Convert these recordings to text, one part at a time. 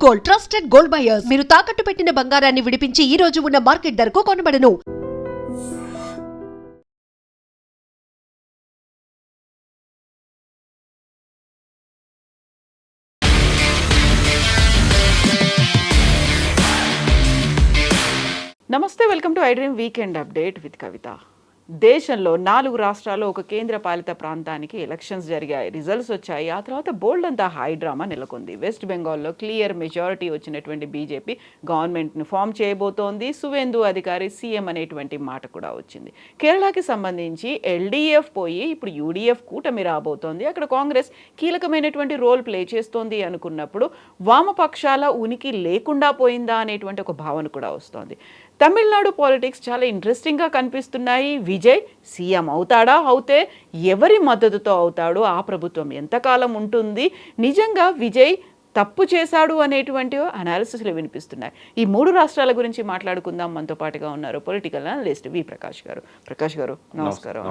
Gold, trusted gold buyers. మీరు తాకట్టు పెట్టిన బంగారాన్ని విడిపించి ఈ రోజు ఉన్న మార్కెట్ ధరకు కొనబడను. నమస్తే, welcome to I dream weekend update with Kavitha. దేశంలో 4 రాష్ట్రాల్లో ఒక కేంద్రపాలిత ప్రాంతానికి ఎలక్షన్స్ జరిగాయి. రిజల్ట్స్ వచ్చాయి. ఆ తర్వాత బోల్డ్ అంతా హై డ్రామా నెలకొంది. వెస్ట్ బెంగాల్లో క్లియర్ మెజారిటీ వచ్చినటువంటి బీజేపీ గవర్నమెంట్ని ఫామ్ చేయబోతోంది. సువేందు అధికారి సీఎం అనేటువంటి మాట కూడా వచ్చింది. కేరళకి సంబంధించి ఎల్డీఎఫ్ పోయి ఇప్పుడు యూడీఎఫ్ కూటమి రాబోతోంది. అక్కడ కాంగ్రెస్ కీలకమైనటువంటి రోల్ ప్లే చేస్తోంది అనుకున్నప్పుడు వామపక్షాల ఉనికి లేకుండా పోయిందా అనేటువంటి ఒక భావన కూడా వస్తోంది. తమిళనాడు పాలిటిక్స్ చాలా ఇంట్రెస్టింగ్గా కనిపిస్తున్నాయి. విజయ్ సీఎం అవుతాడా? అవుతే ఎవరి మద్దతుతో అవుతాడు? ఆ ప్రభుత్వం ఎంతకాలం ఉంటుంది? నిజంగా విజయ్ తప్పు చేశాడు అనేటువంటి అనాలిసిస్లు వినిపిస్తున్నాయి. ఈ 3 రాష్ట్రాల గురించి మాట్లాడుకుందాం. మనతో పాటుగా ఉన్నారు పొలిటికల్ అనలిస్ట్ వి ప్రకాష్ గారు. ప్రకాష్ గారు నమస్కారం.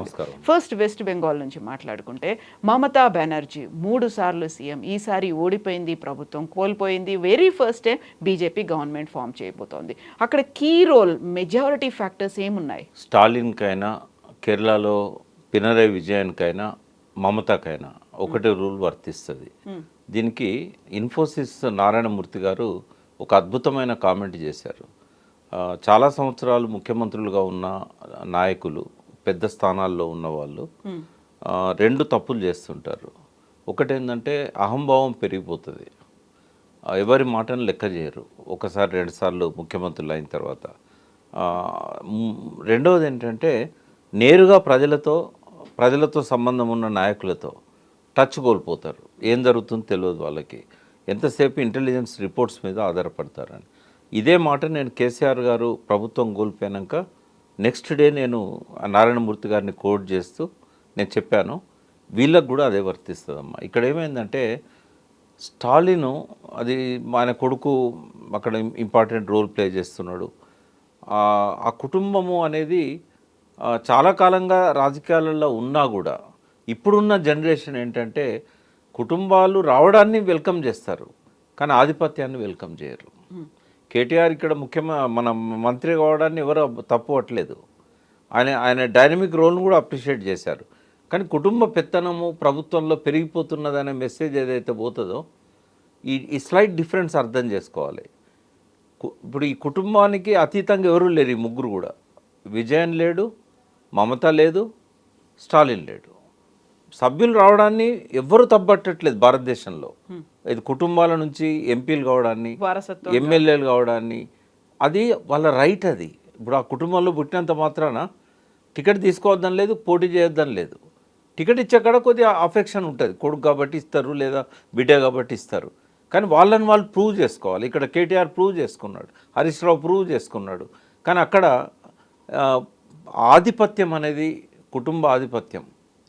ఫస్ట్ వెస్ట్ బెంగాల్ నుంచి మాట్లాడుకుంటే మమతా బెనర్జీ 3 సార్లు సీఎం, ఈసారి ఓడిపోయింది, ప్రభుత్వం కోల్పోయింది. Very first time BJP government form చేయబోతోంది. అక్కడ కీ రోల్ మెజారిటీ ఫ్యాక్టర్స్ ఏమున్నాయి? స్టాలిన్కైనా, కేరళలో పినరయ్ విజయన్కైనా, మమతాకైనా ఒకటే రూల్ వర్తిస్తుంది. దీనికి ఇన్ఫోసిస్ నారాయణమూర్తి గారు ఒక అద్భుతమైన కామెంట్ చేశారు. చాలా సంవత్సరాలు ముఖ్యమంత్రులుగా ఉన్న నాయకులు, పెద్ద స్థానాల్లో ఉన్నవాళ్ళు 2 తప్పులు చేస్తుంటారు. ఒకటేంటంటే అహంభావం పెరిగిపోతుంది, ఎవరి మాటను లెక్క చేయరు ఒకసారి 2 సార్లు ముఖ్యమంత్రులు అయిన తర్వాత. రెండవది ఏంటంటే నేరుగా ప్రజలతో సంబంధం ఉన్న నాయకులతో టచ్ కోల్పోతారు. ఏం జరుగుతుందో తెలియదు వాళ్ళకి. ఎంతసేపు ఇంటెలిజెన్స్ రిపోర్ట్స్ మీద ఆధారపడతారని. ఇదే మాట నేను కేసీఆర్ గారు ప్రభుత్వం కోల్పోయాక నెక్స్ట్ డే నేను నారాయణమూర్తి గారిని కోట్ చేస్తూ నేను చెప్పాను, వీళ్ళకు కూడా అదే వర్తిస్తుందమ్మా. ఇక్కడ ఏమైందంటే స్టాలిన్ అది ఆయన కొడుకు అక్కడ ఇంపార్టెంట్ రోల్ ప్లే చేస్తున్నాడు. ఆ కుటుంబము అనేది చాలా కాలంగా రాజకీయాలలో ఉన్నా కూడా ఇప్పుడున్న జనరేషన్ ఏంటంటే కుటుంబాలు రావడాన్ని వెల్కమ్ చేస్తారు, కానీ ఆధిపత్యాన్ని వెల్కమ్ చేయరు. కేటీఆర్ ఇక్కడ మన మంత్రి కావడాన్ని ఎవరు తప్పు పట్టలేదు. ఆయన డైనమిక్ రోల్ను కూడా అప్రిషియేట్ చేశారు. కానీ కుటుంబ పెత్తనము ప్రభుత్వంలో పెరిగిపోతున్నదనే మెసేజ్ ఏదైతే పోతుందో ఈ స్లైట్ డిఫరెన్స్ అర్థం చేసుకోవాలి. ఇప్పుడు ఈ కుటుంబానికి అతీతంగా ఎవరు లేరు. ఈ ముగ్గురు కూడా, విజయన్ లేడు, మమత లేదు, స్టాలిన్ లేడు. సభ్యులు రావడాన్ని ఎవ్వరూ తప్పట్టట్లేదు భారతదేశంలో. ఇది కుటుంబాల నుంచి ఎంపీలు కావడాన్ని, ఎమ్మెల్యేలు కావడాన్ని, అది వాళ్ళ రైట్. అది ఇప్పుడు ఆ కుటుంబంలో పుట్టినంత మాత్రాన టికెట్ తీసుకోవద్దని లేదు, పోటీ చేయొద్దని లేదు. టికెట్ ఇచ్చే కాడ కొద్దిగా అఫెక్షన్ ఉంటుంది. కొడుకు కాబట్టి ఇస్తారు, లేదా బిడ్డ కాబట్టి ఇస్తారు. కానీ వాళ్ళని వాళ్ళు ప్రూవ్ చేసుకోవాలి. ఇక్కడ కేటీఆర్ ప్రూవ్ చేసుకున్నాడు, హరీష్ రావు ప్రూవ్ చేసుకున్నాడు. కానీ అక్కడ ఆధిపత్యం అనేది, కుటుంబ ఆధిపత్యం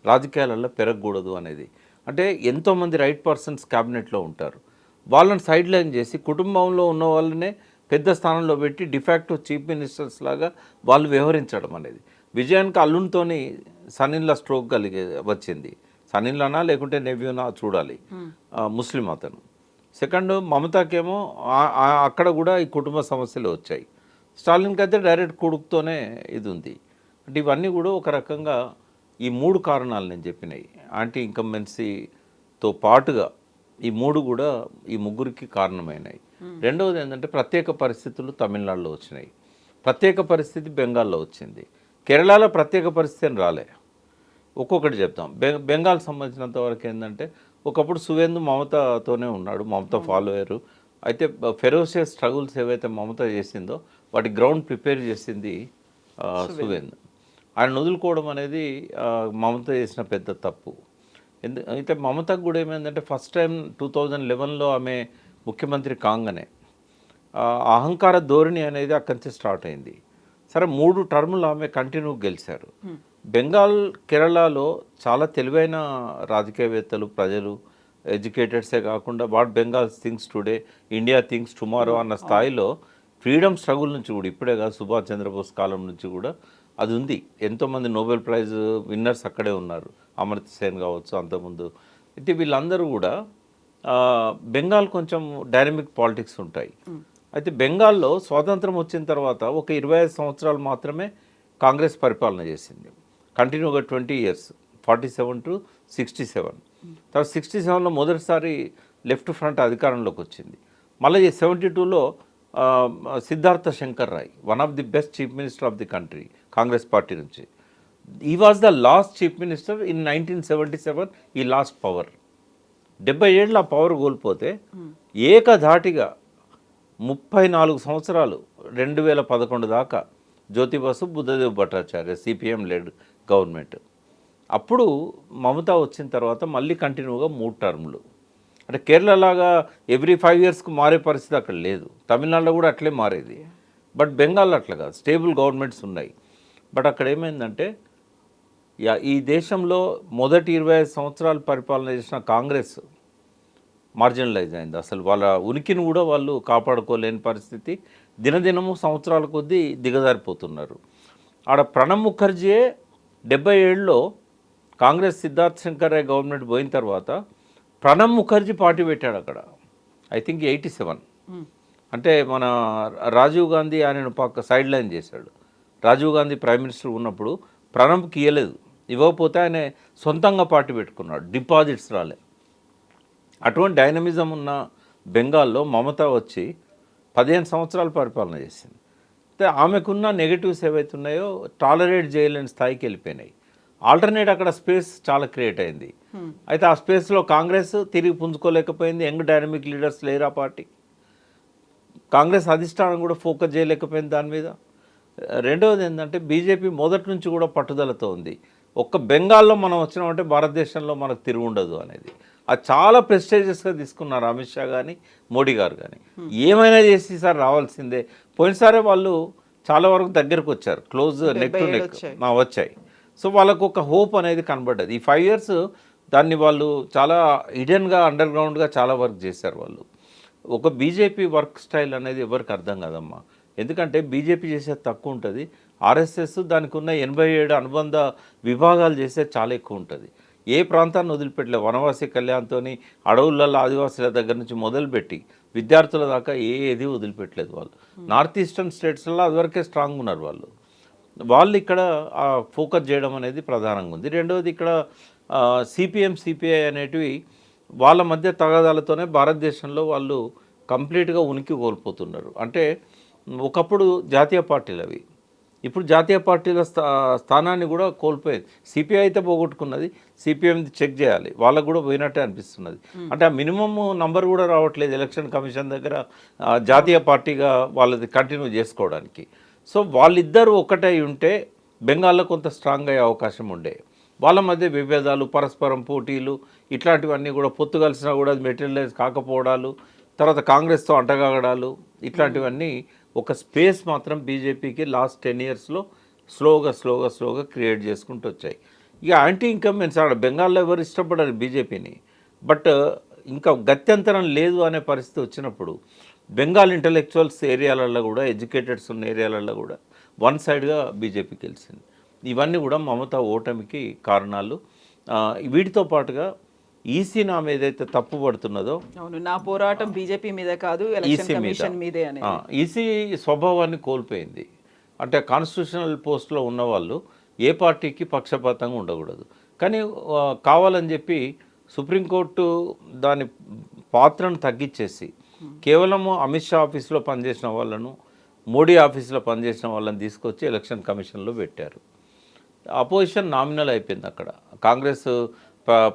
రాజకీయాలలో పెరగకూడదు అనేది. అంటే ఎంతోమంది రైట్ పర్సన్స్ క్యాబినెట్లో ఉంటారు, వాళ్ళని సైడ్ లైన్ చేసి కుటుంబంలో ఉన్న వాళ్ళనే పెద్ద స్థానంలో పెట్టి డిఫాక్టో చీఫ్ మినిస్టర్స్ లాగా వాళ్ళు వ్యవహరించడం అనేది. విజయానికి అల్లునితోని సన్నిన్లా స్ట్రోక్ వచ్చింది. సన్నిన్లానా లేకుంటే నెవ్యూనా చూడాలి, ముస్లిం అతను. సెకండ్ మమతాకేమో అక్కడ కూడా ఈ కుటుంబ సమస్యలు వచ్చాయి. స్టాలిన్కి అయితే డైరెక్ట్ కొడుకుతోనే ఇది ఉంది. అంటే ఇవన్నీ కూడా ఒక రకంగా ఈ 3 కారణాలు నేను చెప్పినాయి, యాంటీ ఇన్కంబెన్సీతో పాటుగా ఈ 3 కూడా ఈ ముగ్గురికి కారణమైనాయి. రెండవది ఏంటంటే ప్రత్యేక పరిస్థితులు తమిళనాడులో వచ్చినాయి, ప్రత్యేక పరిస్థితి బెంగాల్లో వచ్చింది. కేరళలో ప్రత్యేక పరిస్థితి అని రాలే. ఒక్కొక్కటి చెప్తాం. బెంగాల్ సంబంధించినంత వరకు ఏంటంటే ఒకప్పుడు సువేందు మమతతోనే ఉన్నాడు, మమత ఫాలోయరు. అయితే ఫెరోషియస్ స్ట్రగుల్స్ ఏవైతే మమత చేసిందో వాటి గ్రౌండ్ ప్రిపేర్ చేసింది సువేందు. ఆయన వదులుకోవడం అనేది మమత చేసిన పెద్ద తప్పు. అయితే మమతకు కూడా ఏమైందంటే ఫస్ట్ టైం 2011లో ఆమె ముఖ్యమంత్రి కాగానే అహంకార ధోరణి అనేది అక్కడి నుంచి స్టార్ట్ అయింది. సరే 3 టర్ములు ఆమె కంటిన్యూ గెలిచారు. బెంగాల్, కేరళలో చాలా తెలివైన రాజకీయవేత్తలు, ప్రజలు, ఎడ్యుకేటెడ్సే కాకుండా what Bengal things today, India things tomorrow అన్న స్థాయిలో ఫ్రీడమ్ స్ట్రగుల్ నుంచి కూడా, ఇప్పుడే కాదు సుభాష్ చంద్రబోస్ కాలం నుంచి కూడా అది ఉంది. ఎంతోమంది నోబెల్ ప్రైజ్ విన్నర్స్ అక్కడే ఉన్నారు, అమర్త్య సేన్ కావచ్చు అంతకుముందు. అయితే వీళ్ళందరూ కూడా బెంగాల్ కొంచెం డైనమిక్ పాలిటిక్స్ ఉంటాయి. అయితే బెంగాల్లో స్వాతంత్రం వచ్చిన తర్వాత ఒక 25 సంవత్సరాలు మాత్రమే కాంగ్రెస్ పరిపాలన చేసింది, కంటిన్యూగా 20 years, 47 to 67. తర్వాత 67లో మొదటిసారి లెఫ్ట్ ఫ్రంట్ అధికారంలోకి వచ్చింది. మళ్ళీ 72లో Siddhartha Shankar Ray, one of the best chief minister of the country, Congress party నుంచి. He was the last chief minister in 1977. ఈ లాస్ట్ పవర్ 70 ఏళ్ళు ఆ పవర్ కోల్పోతే ఏకధాటిగా 34 సంవత్సరాలు 2011 దాకా Jyoti Basu, Buddhadeb Bhattacharya, CPM led government. అప్పుడు మమతా వచ్చిన తర్వాత మళ్ళీ కంటిన్యూగా 3 టర్ములు. అంటే కేరళ లాగా ఎవ్రీ 5 yearsకు మారే పరిస్థితి అక్కడ లేదు. తమిళనాడులో కూడా అట్లే మారేది. బట్ బెంగాల్ అట్లా కాదు, స్టేబుల్ గవర్నమెంట్స్ ఉన్నాయి. బట్ అక్కడ ఏమైందంటే ఈ దేశంలో మొదటి 25 సంవత్సరాలు పరిపాలన చేసిన కాంగ్రెస్ మార్జినలైజ్ అయింది. అసలు వాళ్ళ ఉనికిని కూడా వాళ్ళు కాపాడుకోలేని పరిస్థితి. దినదినము సంవత్సరాల కొద్దీ దిగజారిపోతున్నారు. ఆడ ప్రణబ్ ముఖర్జీయే 77లో కాంగ్రెస్ సిద్ధార్థ్ శంకర్ రాయ్ గవర్నమెంట్ పోయిన తర్వాత ప్రణబ్ ముఖర్జీ పార్టీ పెట్టాడు అక్కడ. I think 87. అంటే మన రాజీవ్ గాంధీ ఆయనను పక్క సైడ్ లైన్ చేశాడు. రాజీవ్ గాంధీ ప్రైమ్ మినిస్టర్ ఉన్నప్పుడు ప్రణబ్కి ఇవ్వలేదు, ఇవ్వకపోతే ఆయన సొంతంగా పార్టీ పెట్టుకున్నాడు, డిపాజిట్స్ రాలే. అటువంటి డైనమిజం ఉన్న బెంగాల్లో మమతా వచ్చి 15 సంవత్సరాలు పరిపాలన చేసింది. అయితే ఆమెకున్న నెగటివ్స్ ఏవైతే ఉన్నాయో టాలరేట్ చేయలేని స్థాయికి వెళ్ళిపోయినాయి. ఆల్టర్నేట్ అక్కడ స్పేస్ చాలా క్రియేట్ అయింది. అయితే ఆ స్పేస్లో కాంగ్రెస్ తిరిగి పుంజుకోలేకపోయింది. యంగ్ డైనమిక్ లీడర్స్ లేరు ఆ పార్టీ. కాంగ్రెస్ అధిష్టానం కూడా ఫోకస్ చేయలేకపోయింది దాని మీద. రెండవది ఏంటంటే బీజేపీ మొదటి నుంచి కూడా పట్టుదలతో ఉంది, ఒక్క బెంగాల్లో మనం వచ్చినామంటే భారతదేశంలో మనకు తిరుగు ఉండదు అనేది. అది చాలా ప్రెస్టేజియస్గా తీసుకున్నారు అమిత్ షా కానీ మోడీ గారు కానీ. ఏమైనా చేసి ఈసారి రావాల్సిందే. పోయినసారే వాళ్ళు చాలా వరకు దగ్గరకు వచ్చారు, క్లోజ్ నెక్ టు నెక్ వచ్చాయి. సో వాళ్ళకు ఒక హోప్ అనేది కనబడ్డది. ఈ 5 years దాన్ని వాళ్ళు చాలా హిడెన్గా అండర్ గ్రౌండ్గా చాలా వర్క్ చేశారు వాళ్ళు. ఒక బీజేపీ వర్క్ స్టైల్ అనేది ఎవరికి అర్థం కాదమ్మా. ఎందుకంటే బీజేపీ చేసేది తక్కువ ఉంటుంది, ఆర్ఎస్ఎస్ దానికి ఉన్న 87 అనుబంధ విభాగాలు చేసేది చాలా ఎక్కువ ఉంటుంది. ఏ ప్రాంతాన్ని వదిలిపెట్టలేదు. వనవాసి కళ్యాణ్తో అడవులలో ఆదివాసుల దగ్గర నుంచి మొదలుపెట్టి విద్యార్థుల దాకా ఏది వదిలిపెట్టలేదు వాళ్ళు. నార్త్ ఈస్టర్న్ స్టేట్స్లో అదివరకే స్ట్రాంగ్ ఉన్నారు వాళ్ళు ఇక్కడ ఫోకస్ చేయడం అనేది ప్రధానంగా ఉంది. రెండవది ఇక్కడ సిపిఎం సిపిఐ అనేటివి వాళ్ళ మధ్య తగాదాలతోనే భారతదేశంలో వాళ్ళు కంప్లీట్గా ఉనికి కోల్పోతున్నారు. అంటే ఒకప్పుడు జాతీయ పార్టీలు అవి, ఇప్పుడు జాతీయ పార్టీల స్థానాన్ని కూడా కోల్పోయేది. సిపిఐ అయితే పోగొట్టుకున్నది, సిపిఎం చెక్ చేయాలి, వాళ్ళకు కూడా పోయినట్టే అనిపిస్తున్నది. అంటే ఆ మినిమమ్ నంబర్ కూడా రావట్లేదు ఎలక్షన్ కమిషన్ దగ్గర జాతీయ పార్టీగా వాళ్ళది కంటిన్యూ చేసుకోవడానికి. సో వాళ్ళిద్దరూ ఒకటై ఉంటే బెంగాల్లో కొంత స్ట్రాంగ్ అయ్యే అవకాశం ఉండే. వాళ్ళ మధ్య విభేదాలు, పరస్పరం పోటీలు, ఇట్లాంటివన్నీ కూడా పొత్తు కలిసినా కూడా మెటీరియలైజ్ కాకపోవడాలు, తర్వాత కాంగ్రెస్తో అంటగాగడాలు, ఇట్లాంటివన్నీ ఒక స్పేస్ మాత్రం బీజేపీకి లాస్ట్ 10 yearsలో స్లోగా క్రియేట్ చేసుకుంటూ వచ్చాయి. ఇక యాంటీ ఇన్కంబెన్స్ ఆడ బెంగాల్లో ఎవరు ఇష్టపడరు బీజేపీని. బట్ ఇంకా గత్యంతరం లేదు అనే పరిస్థితి వచ్చినప్పుడు బెంగాల్ ఇంటలెక్చువల్స్ ఏరియాలలో కూడా, ఎడ్యుకేటెడ్స్ ఉన్న ఏరియాలలో కూడా వన్ సైడ్గా బీజేపీకి గెలిచింది. ఇవన్నీ కూడా మమతా ఓటమికి కారణాలు. వీటితో పాటుగా ఈసీ నామ ఏదైతే తప్పు పడుతున్నదో, అవును, నా పోరాటం బీజేపీ మీద కాదు, ఎలక్షన్ కమిషన్ మీదే అనేది. ఈసీ స్వభావాన్ని కోల్పోయింది. అంటే కాన్స్టిట్యూషనల్ పోస్ట్లో ఉన్నవాళ్ళు ఏ పార్టీకి పక్షపాతంగా ఉండకూడదు. కానీ కావాలని చెప్పి సుప్రీంకోర్టు దాని పాత్రను తగ్గించేసి కేవలము అమిత్ షా ఆఫీస్లో పనిచేసిన వాళ్ళను, మోడీ ఆఫీస్లో పనిచేసిన వాళ్ళని తీసుకొచ్చి ఎలక్షన్ కమిషన్లో పెట్టారు. అపోజిషన్ నామినల్ అయిపోయింది అక్కడ. కాంగ్రెస్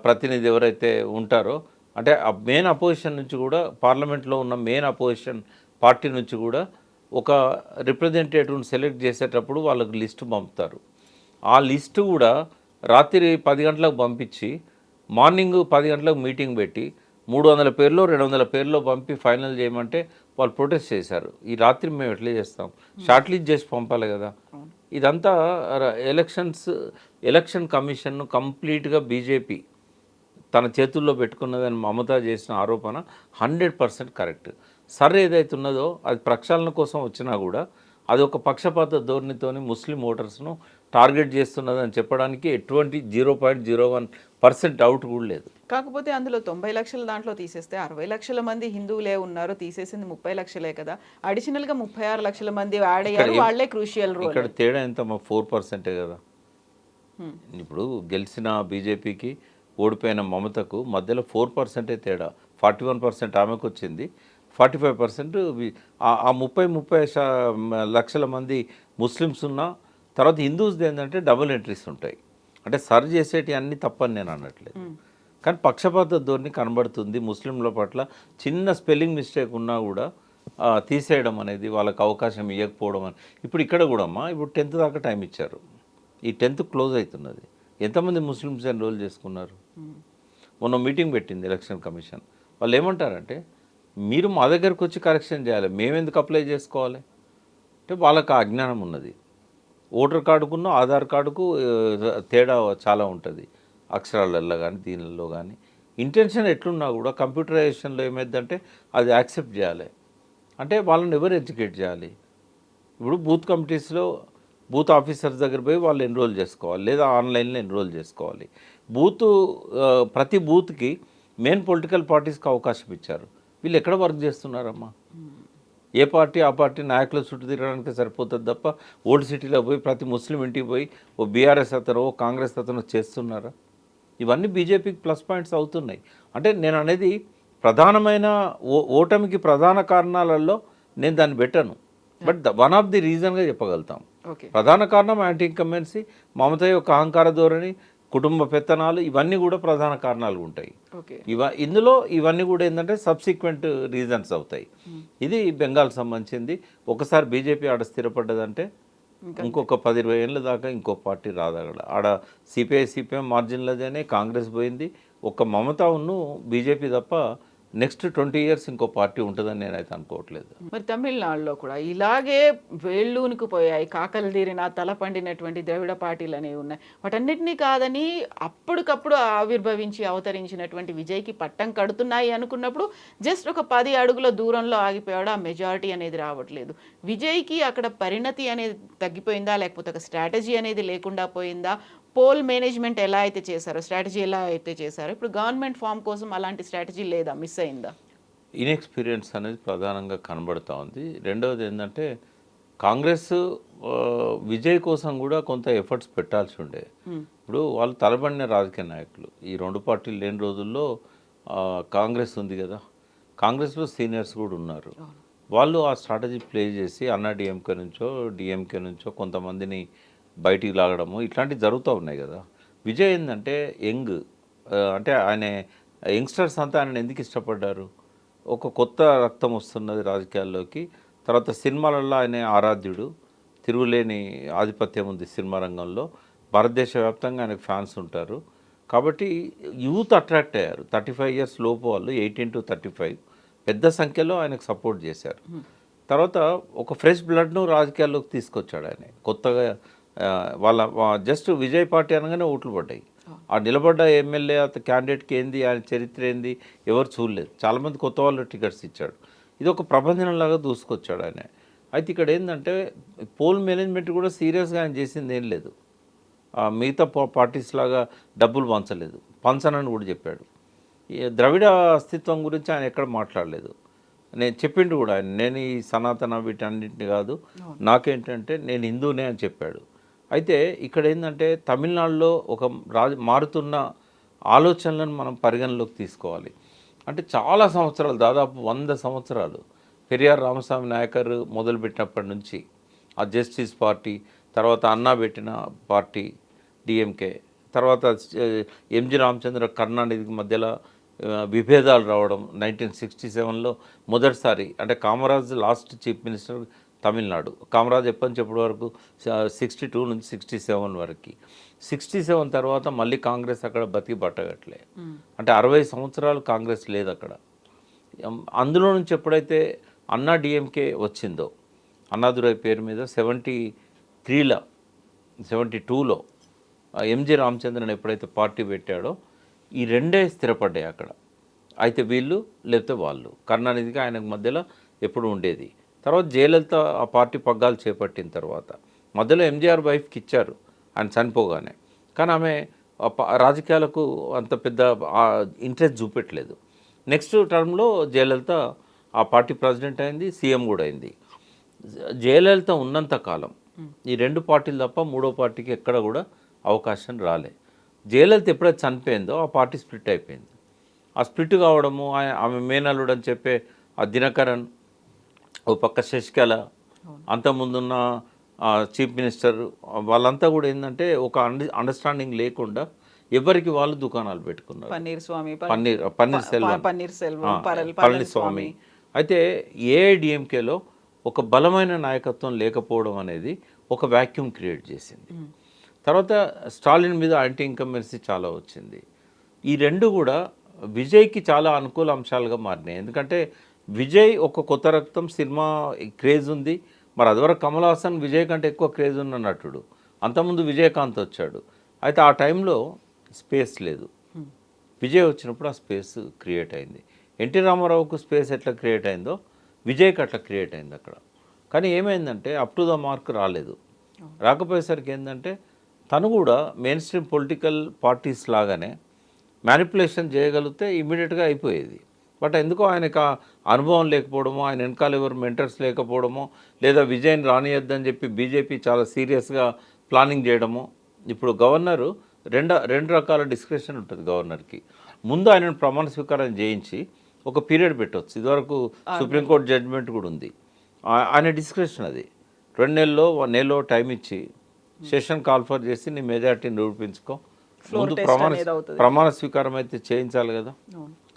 ప్రతినిధి ఎవరైతే ఉంటారో, అంటే మెయిన్ అపోజిషన్ నుంచి కూడా, పార్లమెంట్లో ఉన్న మెయిన్ అపోజిషన్ పార్టీ నుంచి కూడా ఒక రిప్రజెంటేటివ్ని సెలెక్ట్ చేసేటప్పుడు వాళ్ళకు లిస్టు పంపుతారు. ఆ లిస్టు కూడా రాత్రి 10 గంటలకు పంపించి మార్నింగ్ 10 గంటలకు మీటింగ్ పెట్టి 300 పేర్లో 200 పేర్లో పంపి ఫైనల్ చేయమంటే వాళ్ళు ప్రొటెస్ట్ చేశారు. ఈ రాత్రి మేము ఎట్లా చేస్తాం, షార్ట్ లిస్ట్ చేసి పంపాలి కదా. ఇదంతా ఎలక్షన్ కమిషన్ను కంప్లీట్గా బీజేపీ తన చేతుల్లో పెట్టుకున్నదని మమతా చేసిన ఆరోపణ 100% కరెక్ట్. సర్ ఏదైతే ఉన్నదో అది ప్రక్షాళన కోసం వచ్చినా కూడా అది ఒక పక్షపాత ధోరణితోని ముస్లిం ఓటర్స్ను టార్గెట్ చేస్తున్నదని చెప్పడానికి ఎటువంటి 0.01% డౌట్ కూడా లేదు. కాకపోతే అందులో 90 లక్షల దాంట్లో తీసేస్తే 60 లక్షల మంది హిందువులే ఉన్నారు, తీసేసింది 30 లక్షలే కదా. అడిషనల్గా 36 లక్షల మంది యాడ్ అయ్యారు, వాళ్ళే క్రూషియల్ రోల్. ఇక్కడ తేడా ఎంత 4%. కదా. ఇప్పుడు గెలిచిన బీజేపీకి ఓడిపోయిన మమతకు మధ్యలో 4% తేడా. 41% ఆమెకు వచ్చింది, 45% ఆ 30 లక్షల మంది ముస్లిమ్స్ ఉన్న తర్వాత హిందూస్ది ఏంటంటే డబుల్ ఎంట్రీస్ ఉంటాయి. అంటే సర్ చేసేటి అన్నీ తప్పని నేను అనట్లేదు, కానీ పక్షపాత ధోరణి కనబడుతుంది. ముస్లింల పట్ల చిన్న స్పెల్లింగ్ మిస్టేక్ ఉన్నా కూడా తీసేయడం అనేది, వాళ్ళకి అవకాశం ఇవ్వకపోవడం అని. ఇప్పుడు ఇక్కడ కూడా అమ్మా, ఇప్పుడు 10th దాకా టైం ఇచ్చారు, ఈ 10th క్లోజ్ అవుతున్నది. ఎంతమంది ముస్లిమ్స్ ఎన్రోల్ చేసుకున్నారు? మొన్న మీటింగ్ పెట్టింది ఎలక్షన్ కమిషన్. వాళ్ళు ఏమంటారంటే, మీరు మా దగ్గరకు వచ్చి కరెక్షన్ చేయాలి, మేమెందుకు అప్లై చేసుకోవాలి అంటే వాళ్ళకి ఆ అజ్ఞానం ఉన్నది. ఓటర్ కార్డుకున్న ఆధార్ కార్డుకు తేడా చాలా ఉంటుంది, అక్షరాలలో కానీ దీనిలో కానీ. ఇంటెన్షన్ ఎట్లున్నా కూడా కంప్యూటరైజేషన్లో ఏమైందంటే అది యాక్సెప్ట్ చేయాలి. అంటే వాళ్ళని ఎవరు ఎడ్యుకేట్ చేయాలి? ఇప్పుడు బూత్ కమిటీస్లో బూత్ ఆఫీసర్స్ దగ్గర పోయి వాళ్ళు ఎన్రోల్ చేసుకోవాలి, లేదా ఆన్లైన్లో ఎన్రోల్ చేసుకోవాలి. ప్రతి బూత్కి మెయిన్ పొలిటికల్ పార్టీస్కి అవకాశం ఇచ్చారు. వీళ్ళు ఎక్కడ వర్క్ చేస్తున్నారమ్మా? ఏ పార్టీ ఆ పార్టీ నాయకుల చుట్టూ తిరగడానికి సరిపోతుంది తప్ప ఓల్డ్ సిటీలో పోయి ప్రతి ముస్లిం ఇంటికి పోయి ఓ బీఆర్ఎస్ అతను ఓ కాంగ్రెస్ అతను చేస్తున్నారా? ఇవన్నీ బీజేపీకి ప్లస్ పాయింట్స్ అవుతున్నాయి. అంటే నేను అనేది ప్రధానమైన ఓటమికి ప్రధాన కారణాలలో నేను దాన్ని పెట్టాను, బట్ వన్ ఆఫ్ ది రీజన్గా చెప్పగలుగుతాం. ప్రధాన కారణం యాంటీ ఇన్కంబెన్సీ, మమత యొక్క అహంకార ధోరణి, కుటుంబ పెత్తనాలు, ఇవన్నీ కూడా ప్రధాన కారణాలు ఉంటాయి. ఇందులో ఇవన్నీ కూడా ఏంటంటే సబ్సిక్వెంట్ రీజన్స్ అవుతాయి. ఇది బెంగాల్ సంబంధించింది. ఒకసారి బీజేపీ ఆడ స్థిరపడ్డదంటే ఇంకొక 10-20 ఏళ్ళ దాకా ఇంకో పార్టీ రాదగడ. ఆడ సిపిఐ మార్జిన్లదేనే కాంగ్రెస్ పోయింది. ఒక మమత ఉన్ను బీజేపీ తప్ప నెక్స్ట్ 20 years ఇంకో పార్టీ ఉంటుందని నేనైతే అనుకోవట్లేదు. మరి తమిళనాడులో కూడా ఇలాగే వేళ్ళూనికి పోయాయి, కాకలు తీరిన తల పండినటువంటి ద్రవిడ పార్టీలు అనేవి ఉన్నాయి. వాటన్నిటినీ కాదని అప్పటికప్పుడు ఆవిర్భవించి అవతరించినటువంటి విజయ్కి పట్టం కడుతున్నాయి అనుకున్నప్పుడు జస్ట్ ఒక 10 అడుగుల దూరంలో ఆగిపోయాడు. ఆ మెజారిటీ అనేది రావట్లేదు. విజయ్కి అక్కడ పరిణతి అనేది తగ్గిపోయిందా, లేకపోతే ఒక స్ట్రాటజీ అనేది లేకుండా పోయిందా? పోల్ మేనేజ్మెంట్ ఎలా అయితే చేశారో, స్ట్రాటజీ ఎలా అయితే చేశారో, ఇప్పుడు గవర్నమెంట్ ఫామ్ కోసం అలాంటి స్ట్రాటజీ లేదా, మిస్ అయిందా? ఇన్ఎక్స్పీరియన్స్ అనేది ప్రధానంగా కనబడుతూ ఉంది. రెండవది ఏంటంటే కాంగ్రెస్ విజయ్ కోసం కూడా కొంత ఎఫర్ట్స్ పెట్టాల్సి ఉండే. ఇప్పుడు వాళ్ళు తలబడిన రాజకీయ నాయకులు, ఈ రెండు పార్టీలు లేని రోజుల్లో కాంగ్రెస్ ఉంది కదా, కాంగ్రెస్లో సీనియర్స్ కూడా ఉన్నారు. వాళ్ళు ఆ స్ట్రాటజీ ప్లే చేసి అన్నా డిఎంకే నుంచో కొంతమందిని బయటికి లాగడము ఇట్లాంటివి జరుగుతూ ఉన్నాయి కదా. విజయ్ ఏంటంటే యంగ్, అంటే ఆయన యంగ్స్టర్స్ అంతా ఆయన ఎందుకు ఇష్టపడ్డారు? ఒక కొత్త రక్తం వస్తున్నది రాజకీయాల్లోకి. తర్వాత సినిమాలలో ఆయన ఆరాధ్యుడు, తిరుగులేని ఆధిపత్యం ఉంది సినిమా రంగంలో. భారతదేశ వ్యాప్తంగా ఆయనకు ఫ్యాన్స్ ఉంటారు. కాబట్టి యూత్ అట్రాక్ట్ అయ్యారు. 35 years లోపు వాళ్ళు, 18 to 35 పెద్ద సంఖ్యలో ఆయనకు సపోర్ట్ చేశారు. తర్వాత ఒక ఫ్రెష్ బ్లడ్ను రాజకీయాల్లోకి తీసుకొచ్చాడు ఆయన కొత్తగా. వాళ్ళ జస్ట్ విజయ్ పార్టీ అనగానే ఓట్లు పడ్డాయి. ఆ నిలబడ్డ ఎమ్మెల్యే క్యాండిడేట్కి ఏంది, ఆయన చరిత్ర ఏంది ఎవరు చూడలేదు. చాలామంది కొత్త వాళ్ళు టికెట్స్ ఇచ్చాడు. ఇది ఒక ప్రబంధనంలాగా దూసుకొచ్చాడు ఆయన. అయితే ఇక్కడ ఏంటంటే పోల్ మేనేజ్మెంట్ కూడా సీరియస్గా ఆయన చేసింది ఏం లేదు. మిగతా పార్టీస్ లాగా డబ్బులు పంచనని కూడా చెప్పాడు. ద్రవిడ అస్తిత్వం గురించి ఆయన ఎక్కడ మాట్లాడలేదు. నేను చెప్పిండు కూడా ఆయన, నేను ఈ సనాతన వీటన్నింటిని కాదు, నాకేంటంటే నేను హిందూనే అని చెప్పాడు. అయితే ఇక్కడ ఏంటంటే తమిళనాడులో ఒక మారుతున్న ఆలోచనలను మనం పరిగణలోకి తీసుకోవాలి. అంటే చాలా సంవత్సరాలు, దాదాపు 100 సంవత్సరాలు పెరియార్ రామస్వామి నాయకర్ మొదలుపెట్టినప్పటి నుంచి ఆ జస్టిస్ పార్టీ, తర్వాత అన్నా పెట్టిన పార్టీ డిఎంకే, తర్వాత ఎంజి రామచంద్ర కరుణానిధికి మధ్యలో విభేదాలు రావడం 1967లో మొదటిసారి. అంటే Kamaraj last chief minister Tamil Nadu. Kamaraj ఎప్పటి వరకు 62 నుంచి 67 వరకు. 67 తర్వాత మళ్ళీ కాంగ్రెస్ అక్కడ బతికి పట్టగట్లే. అంటే 60 సంవత్సరాలు కాంగ్రెస్ లేదు అక్కడ. అందులో నుంచి ఎప్పుడైతే అన్నా డిఎంకే వచ్చిందో, అన్నాదురై పేరు మీద 72లో ఎంజి రామచంద్రన్ ఎప్పుడైతే పార్టీ పెట్టాడో ఈ రెండే స్థిరపడ్డాయి అక్కడ. అయితే వీళ్ళు లేకపోతే వాళ్ళు. కరుణానిధికి ఆయనకు మధ్యలో ఎప్పుడు ఉండేది. తర్వాత జయలలిత ఆ పార్టీ పగ్గాలు చేపట్టిన తర్వాత మధ్యలో ఎంజీఆర్ వైఫ్కి ఇచ్చారు. ఆయన చనిపోగానే. కానీ ఆమె రాజకీయాలకు అంత పెద్ద ఇంట్రెస్ట్ చూపెట్టలేదు. నెక్స్ట్ టర్మ్లో జయలలిత ఆ పార్టీ ప్రెసిడెంట్ అయింది, సీఎం కూడా అయింది. జయలలిత ఉన్నంత కాలం ఈ 2 పార్టీలు తప్ప 3వ పార్టీకి ఎక్కడ కూడా అవకాశం రాలే. జయలలిత ఎప్పుడైతే చనిపోయిందో ఆ పార్టీ స్ప్లిట్ అయిపోయింది. ఆ స్ప్లిట్ కావడము, ఆమె మేనల్లుడు అని చెప్పే ఆ దినకరన్, ఓ పక్క శశికళ, అంతకుముందున్న చీఫ్ మినిస్టర్, వాళ్ళంతా కూడా ఏంటంటే ఒక అండర్స్టాండింగ్ లేకుండా ఎవరికి వాళ్ళు దుకాణాలు పెట్టుకున్నారు. పళనిస్వామి. అయితే ఏఐడిఎంకేలో ఒక బలమైన నాయకత్వం లేకపోవడం అనేది ఒక వ్యాక్యూమ్ క్రియేట్ చేసింది. తర్వాత స్టాలిన్ మీద యాంటీ ఇన్కంబెన్సీ చాలా వచ్చింది. ఈ 2 కూడా విజయ్కి చాలా అనుకూల అంశాలుగా మారినాయి. ఎందుకంటే విజయ్ ఒక కొత్త రక్తం సినిమా క్రేజ్ ఉంది. మరి అదివరకు కమల్ హాసన్ విజయ్ కంటే ఎక్కువ క్రేజ్ ఉన్న నటుడు. అంతకుముందు విజయకాంత్ వచ్చాడు. అయితే ఆ టైంలో స్పేస్ లేదు. విజయ్ వచ్చినప్పుడు ఆ స్పేస్ క్రియేట్ అయింది. ఎన్టీ రామారావుకు స్పేస్ ఎట్లా క్రియేట్ అయిందో విజయ్కి అట్లా క్రియేట్ అయింది అక్కడ. కానీ ఏమైందంటే అప్ టు ద మార్క్ రాలేదు. రాకపోయేసరికి ఏంటంటే తను కూడా మెయిన్ స్ట్రీమ్ పొలిటికల్ పార్టీస్ లాగానే మ్యానిపులేషన్ చేయగలిగితే ఇమీడియట్గా అయిపోయేది. బట్ ఎందుకో ఆయనకు అనుభవం లేకపోవడమో, ఆయన వెనకాల ఎవరు మెంటర్స్ లేకపోవడమో, లేదా విజయ్ని రానియద్దని చెప్పి బీజేపీ చాలా సీరియస్గా ప్లానింగ్ చేయడమో. ఇప్పుడు గవర్నరు రెండు రకాల డిస్క్రిప్షన్ ఉంటుంది గవర్నర్కి. ముందు ఆయనను ప్రమాణ స్వీకారం చేయించి ఒక పీరియడ్ పెట్టవచ్చు. ఇదివరకు సుప్రీంకోర్టు జడ్జిమెంట్ కూడా ఉంది. ఆయన డిస్క్రిప్షన్ అది 2 నెలల్లో 1 నెలలో టైం ఇచ్చి సెషన్ కాల్ఫర్ చేసి నీ మెజార్టీని నిరూపించుకో, ముందు ప్రమాణ స్వీకారం అయితే చేయించాలి కదా.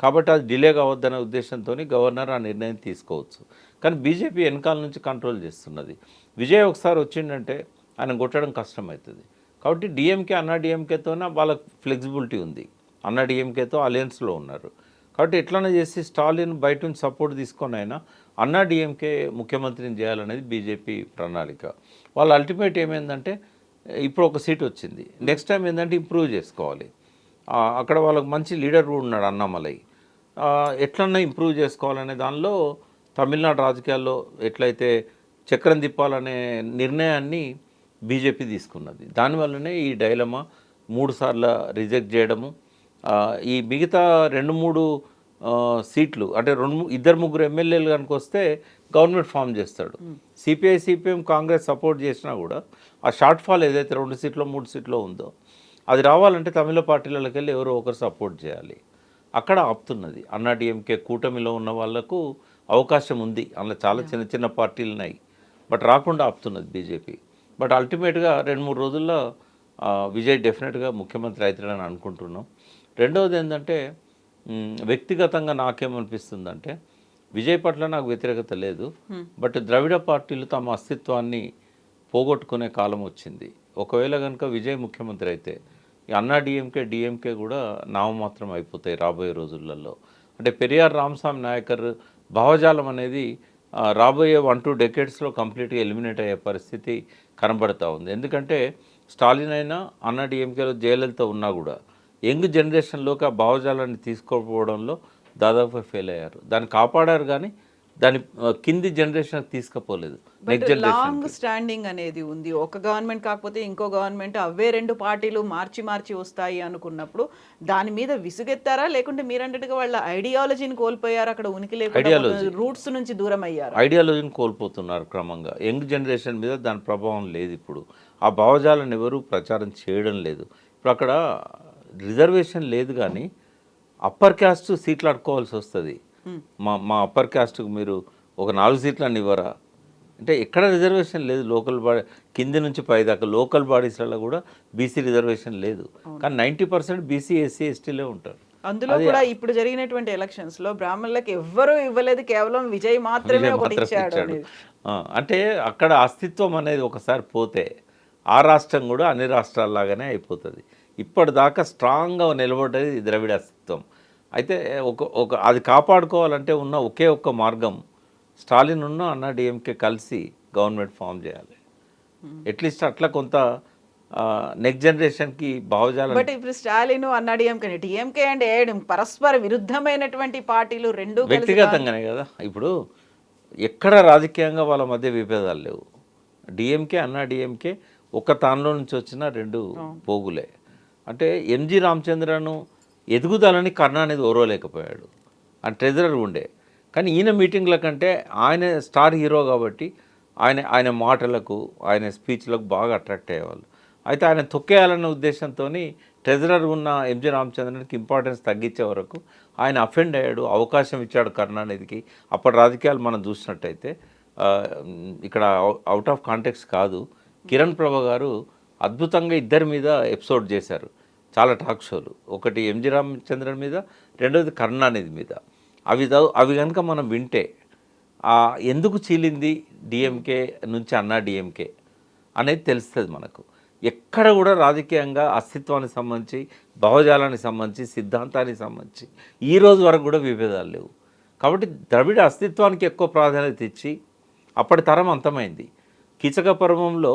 కాబట్టి అది డిలే కావద్దనే ఉద్దేశంతో గవర్నర్ ఆ నిర్ణయం తీసుకోవచ్చు. కానీ బీజేపీ వెనకాల నుంచి కంట్రోల్ చేస్తున్నది. విజయ్ ఒకసారి వచ్చిందంటే ఆయన కొట్టడం కష్టమవుతుంది. కాబట్టి డిఎంకే అన్నా డిఎంకేతోనే వాళ్ళకి ఫ్లెక్సిబిలిటీ ఉంది. అన్నా డిఎంకేతో అలయన్స్లో ఉన్నారు. కాబట్టి ఎట్లనే చేసి స్టాలిన్ బయట నుంచి సపోర్ట్ తీసుకొని అయినా అన్నా డిఎంకే ముఖ్యమంత్రిని చేయాలనేది బీజేపీ ప్రణాళిక. వాళ్ళ అల్టిమేట్ ఏమైందంటే ఇప్పుడు ఒక సీట్ వచ్చింది, నెక్స్ట్ టైం ఏంటంటే ఇంప్రూవ్ చేసుకోవాలి. అక్కడ వాళ్ళకి మంచి లీడర్ కూడా ఉన్నాడు అన్నామలై. ఎట్లన్నా ఇంప్రూవ్ చేసుకోవాలనే దానిలో తమిళనాడు రాజకీయాల్లో ఎట్లయితే చక్రం తిప్పాలనే నిర్ణయాన్ని బీజేపీ తీసుకున్నది. దానివల్లనే ఈ డైలమా 3 సార్లు రిజెక్ట్ చేయడము. ఈ మిగతా 2-3 సీట్లు అంటే 2-3 ఎమ్మెల్యేలు కనుక వస్తే గవర్నమెంట్ ఫామ్ చేస్తాడు. సిపిఐ సిపిఎం కాంగ్రెస్ సపోర్ట్ చేసినా కూడా ఆ షార్ట్ ఫాల్ ఏదైతే 2 సీట్లో 3 సీట్లో ఉందో అది రావాలంటే తమిళ పార్టీలకి వెళ్ళి ఎవరో ఒకరు సపోర్ట్ చేయాలి. అక్కడ ఆపుతున్నది. అన్నా డిఎంకే కూటమిలో ఉన్న వాళ్లకు అవకాశం ఉంది, అందులో చాలా చిన్న చిన్న పార్టీలు ఉన్నాయి, బట్ రాకుండా ఆపుతున్నది బీజేపీ. బట్ అల్టిమేట్గా 2-3 రోజుల్లో విజయ్ డెఫినెట్గా ముఖ్యమంత్రి అవుతాడని అనుకుంటున్నాం. రెండవది ఏంటంటే వ్యక్తిగతంగా నాకేమనిపిస్తుందంటే విజయ్ పట్ల నాకు వ్యతిరేకత లేదు, బట్ ద్రవిడ పార్టీలు తమ అస్తిత్వాన్ని పోగొట్టుకునే కాలం వచ్చింది. ఒకవేళ కనుక విజయ్ ముఖ్యమంత్రి అయితే ఈ అన్నా డిఎంకే కూడా నామమాత్రం అయిపోతాయి రాబోయే రోజులలో. అంటే పెరియార్ రామస్వామి నాయకర్ భావజాలం అనేది రాబోయే 1-2 డెకేడ్స్లో కంప్లీట్గా ఎలిమినేట్ అయ్యే పరిస్థితి కనబడుతూ ఉంది. ఎందుకంటే స్టాలిన్ అయినా అన్నా డిఎంకేలో జయలలిత ఉన్నా కూడా యంగ్ జనరేషన్లోకి ఆ భావజాలాన్ని తీసుకోకపోవడంలో దాదాపు ఫెయిల్ అయ్యారు. దాన్ని కాపాడారు కానీ దాని కింది జనరేషన్ తీసుకుపోలేదు. నెక్స్ట్ జనరేషన్ లాంగ్ స్టాండింగ్ అనేది ఉంది. ఒక గవర్నమెంట్ కాకపోతే ఇంకో గవర్నమెంట్ అవే 2 పార్టీలు మార్చి వస్తాయి అనుకున్నప్పుడు దాని మీద విసుగెత్తారా, లేకుంటే మీరంటట్టుగా వాళ్ళ ఐడియాలజీని కోల్పోయారు, అక్కడ ఉనికి లేకుండా రూట్స్ నుంచి దూరం అయ్యారు? ఐడియాలజీని కోల్పోతున్నారు క్రమంగా. యంగ్ జనరేషన్ మీద దాని ప్రభావం లేదు. ఇప్పుడు ఆ భావజాలను ఎవరు ప్రచారం చేయడం లేదు. ఇప్పుడు అక్కడ రిజర్వేషన్ లేదు కానీ అప్పర్ క్యాస్ట్ సీట్లు అడుకోవాల్సి వస్తుంది. మా అప్పర్ క్యాస్ట్కు మీరు ఒక 4 సీట్లని ఇవ్వరా అంటే ఎక్కడ రిజర్వేషన్ లేదు. లోకల్ బాడీ కింది నుంచి పై దాకా లోకల్ బాడీస్లలో కూడా బీసీ రిజర్వేషన్ లేదు. కానీ 90% బీసీ ఎస్సీ ఎస్టీలే ఉంటారు. అందులో కూడా ఇప్పుడు జరిగినటువంటి ఎలక్షన్స్ లో బ్రాహ్మణులకు ఎవ్వరూ ఇవ్వలేదు, కేవలం విజయ్ మాత్రమే ఒకటి ఇచ్చాడు. అంటే అక్కడ అస్తిత్వం అనేది ఒకసారి పోతే ఆ రాష్ట్రం కూడా అన్ని రాష్ట్రాల్లాగానే అయిపోతుంది. ఇప్పటిదాకా స్ట్రాంగ్గా నిలబడ్డది ద్రవిడ అస్తిత్వం. అయితే ఒక అది కాపాడుకోవాలంటే ఉన్న ఒకే ఒక్క మార్గం స్టాలిన్ ఉన్న అన్నా డిఎంకే కలిసి గవర్నమెంట్ ఫామ్ చేయాలి. అట్లీస్ట్ అట్లా కొంత నెక్స్ట్ జనరేషన్కి భావజాలం. బట్ ఇప్పుడు స్టాలిన్ అన్నా డిఎంకే అంటే పరస్పర విరుద్ధమైనటువంటి పార్టీలు రెండు వ్యక్తిగతంగానే కదా. ఇప్పుడు ఎక్కడ రాజకీయంగా వాళ్ళ మధ్య విభేదాలు లేవు. డిఎంకే అన్నా డిఎంకే ఒక్క తానులో నుంచి వచ్చిన 2 పోగులే. అంటే ఎంజి రామచంద్రను ఎదుగుదలని కరుణానిధి ఓర్వలేకపోయాడు. ఆయన ట్రెజరర్ ఉండే. కానీ ఈయన మీటింగ్ల కంటే ఆయన స్టార్ హీరో కాబట్టి ఆయన మాటలకు ఆయన స్పీచ్లకు బాగా అట్రాక్ట్ అయ్యేవాళ్ళు. అయితే ఆయన తొక్కేయాలన్న ఉద్దేశంతో ట్రెజరర్ ఉన్న ఎంజి రామచంద్రన్కి ఇంపార్టెన్స్ తగ్గించే వరకు ఆయన అఫెండ్ అయ్యాడు. అవకాశం ఇచ్చాడు కరుణానిధికి. అప్పటి రాజకీయాలు మనం చూసినట్టయితే ఇక్కడ అవుట్ ఆఫ్ కాంటెక్స్ట్ కాదు, కిరణ్ ప్రభ గారు అద్భుతంగా ఇద్దరి మీద ఎపిసోడ్ చేశారు, చాలా టాక్ షోలు. ఒకటి ఎంజి రామచంద్రన్ మీద, రెండోది కరుణానిధి మీద. అవి కనుక మనం వింటే ఎందుకు చీలింది డిఎంకే నుంచి అన్నా డిఎంకే అనేది తెలుస్తుంది మనకు. ఎక్కడ కూడా రాజకీయంగా అస్తిత్వానికి సంబంధించి, భావజాలానికి సంబంధించి, సిద్ధాంతానికి సంబంధించి ఈ రోజు వరకు కూడా విభేదాలు లేవు. కాబట్టి ద్రవిడ అస్తిత్వానికి ఎక్కువ ప్రాధాన్యత ఇచ్చి అప్పటి తరం అంతమైంది. కీచక పర్వంలో